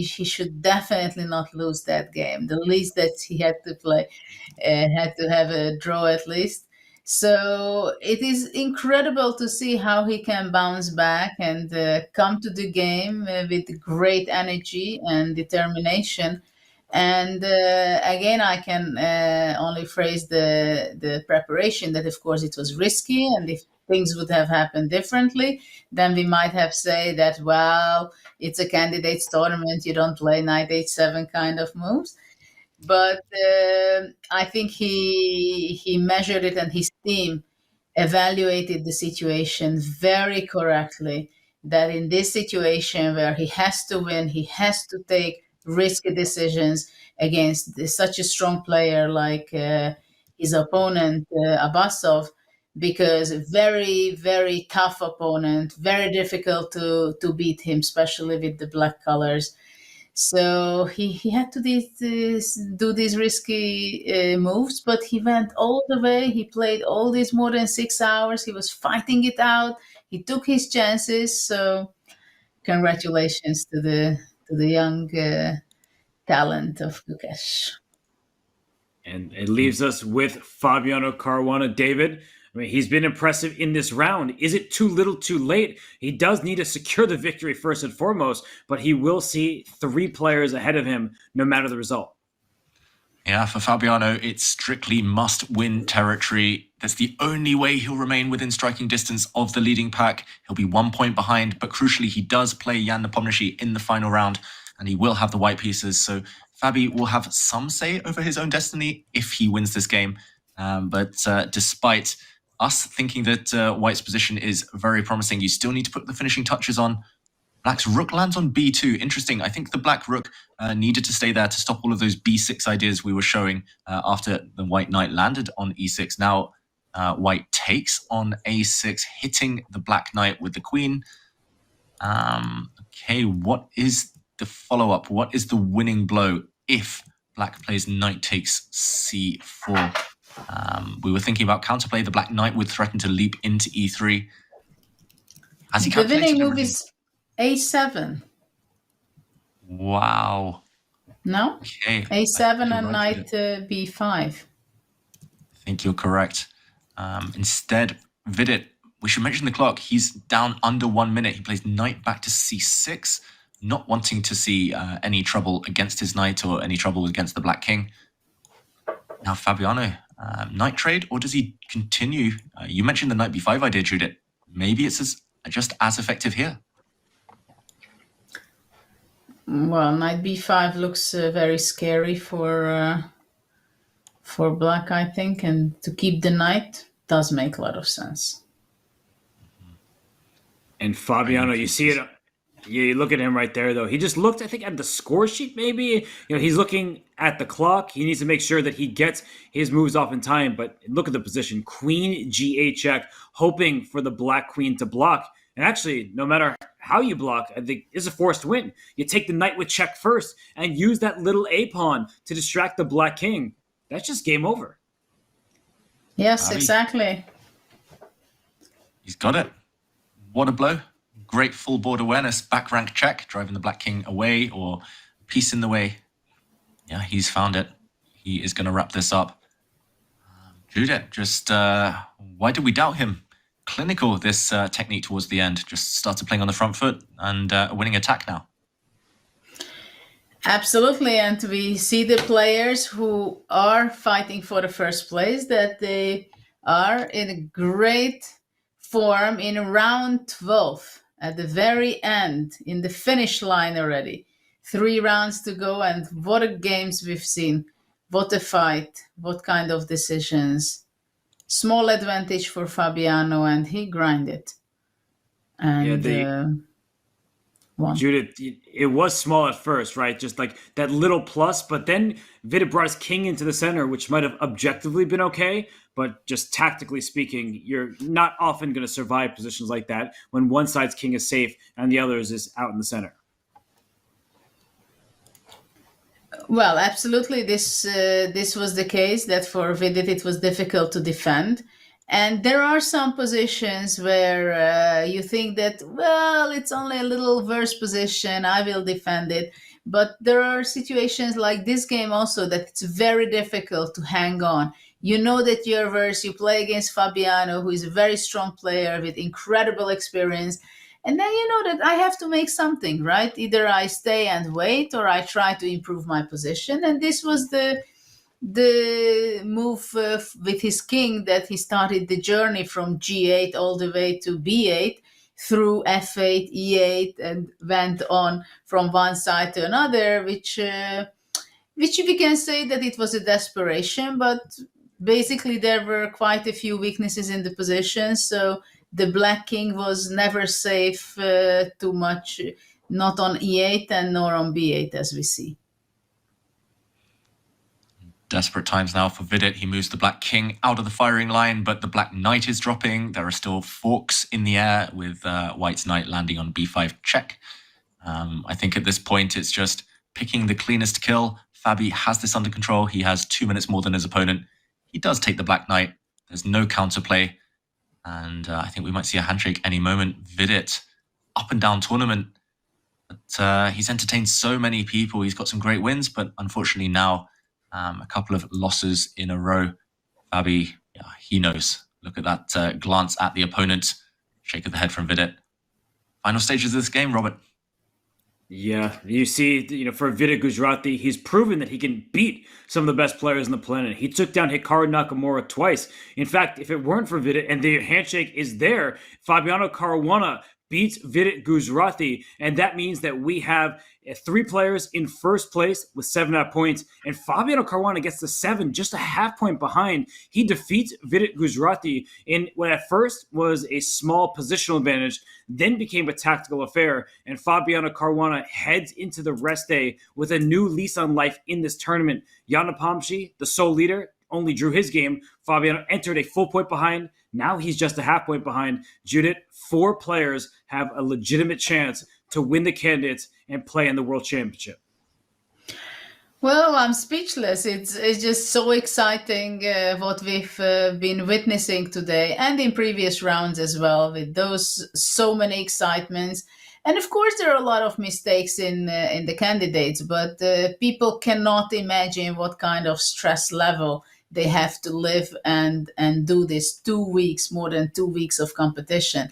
he should definitely not lose that game. The least that he had to play, had to have a draw at least. So it is incredible to see how he can bounce back and come to the game with great energy and determination. And again, I can only phrase the preparation, that of course it was risky, and if things would have happened differently, then we might have said that, well, it's a candidates tournament, you don't play knight h7 kind of moves. But I think he measured it, and his team evaluated the situation very correctly. That in this situation where he has to win, he has to take risky decisions against such a strong player like his opponent Abbasov, because very, very tough opponent, very difficult to beat him, especially with the black colors. So he had to do these risky moves, but he went all the way. He played all these more than 6 hours. He was fighting it out. He took his chances. So congratulations to the young talent of Gukesh. And it leaves us with Fabiano Caruana. David, I mean, he's been impressive in this round. Is it too little too late? He does need to secure the victory first and foremost, but he will see 3 players ahead of him no matter the result. Yeah, for Fabiano, it's strictly must-win territory. That's the only way he'll remain within striking distance of the leading pack. He'll be 1 point behind, but crucially, he does play Jan Nepomniachtchi in the final round, and he will have the white pieces. So Fabi will have some say over his own destiny if he wins this game. But despite us thinking that White's position is very promising, you still need to put the finishing touches on. Black's rook lands on b2. Interesting. I think the black rook needed to stay there to stop all of those b6 ideas we were showing after the white knight landed on e6. Now white takes on a6, hitting the black knight with the queen. Okay, what is the follow-up? What is the winning blow if black plays knight takes c4? We were thinking about counterplay. The black knight would threaten to leap into e3. Has he calculated The winning move everything? is a7. Wow. No? Okay. a7 and knight b5. I think you're correct. Instead, Vidit, we should mention the clock. He's down under 1 minute. He plays knight back to c6, not wanting to see any trouble against his knight or any trouble against the black king. Now, Fabiano, knight trade, or does he continue? You mentioned the knight b5 idea, Judith. Maybe it's just as effective here. Well, knight b5 looks very scary for black, I think, and to keep the knight does make a lot of sense. And Fabiano, you see it. You look at him right there, though. He just looked, I think, at the score sheet, maybe. He's looking at the clock. He needs to make sure that he gets his moves off in time. But look at the position. Queen g8 check, hoping for the black queen to block. And actually, no matter how you block, I think it's a forced win. You take the knight with check first and use that little a-pawn to distract the black king. That's just game over. Yes, exactly. He's got it. What a blow. Great full board awareness, back rank check, driving the black king away or piece in the way. Yeah, he's found it. He is going to wrap this up. Judith, just why did we doubt him? Clinical, this technique towards the end. Just started playing on the front foot and a winning attack now. Absolutely, and we see the players who are fighting for the first place, that they are in a great form in round 12. At the very end, in the finish line already. 3 rounds to go, and what a games we've seen. What a fight. What kind of decisions. Small advantage for Fabiano, and he grinded. And won. Judith, it was small at first, right? Just like that little plus, but then Vidit brought his king into the center, which might have objectively been okay, but just tactically speaking, you're not often going to survive positions like that when one side's king is safe and the other's is out in the center. Well, absolutely. This was the case, that for Vidit it was difficult to defend. And there are some positions where you think that, well, it's only a little worse position, I will defend it. But there are situations like this game also that it's very difficult to hang on. You know that you play against Fabiano, who is a very strong player with incredible experience. And then you know that I have to make something, right? Either I stay and wait or I try to improve my position. And this was the move with his king, that he started the journey from G8 all the way to B8 through F8, E8, and went on from one side to another, which we can say that it was a desperation, but basically there were quite a few weaknesses in the position. So the black king was never safe too much, not on E8 and nor on B8, as we see. Desperate times now for Vidit. He moves the black king out of the firing line, but the black knight is dropping. There are still forks in the air with white's knight landing on b5 check. I think at this point it's just picking the cleanest kill. Fabi has this under control. He has 2 minutes more than his opponent. He does take the black knight. There's no counterplay. And I think we might see a handshake any moment. Vidit, up and down tournament. But he's entertained so many people. He's got some great wins, but unfortunately now a couple of losses in a row. Fabi, he knows. Look at that glance at the opponent. Shake of the head from Vidit. Final stages of this game, Robert. Yeah, you see, for Vidit Gujrathi, he's proven that he can beat some of the best players on the planet. He took down Hikaru Nakamura twice. In fact, if it weren't for Vidit, and the handshake is there, Fabiano Caruana beats Vidit Gujrathi, and that means that we have 3 players in first place with 7.5 points, and Fabiano Caruana gets to 7, just a half point behind. He defeats Vidit Gujrathi in what at first was a small positional advantage, then became a tactical affair, and Fabiano Caruana heads into the rest day with a new lease on life in this tournament. Jan Nepomniachtchi, the sole leader, only drew his game. Fabiano entered a full point behind. Now he's just a half point behind. Judith, 4 players have a legitimate chance to win the candidates and play in the World Championship. Well, I'm speechless. It's just so exciting what we've been witnessing today and in previous rounds as well, with those so many excitements. And of course, there are a lot of mistakes in the candidates, but people cannot imagine what kind of stress level they have to live and do this 2 weeks, more than 2 weeks of competition.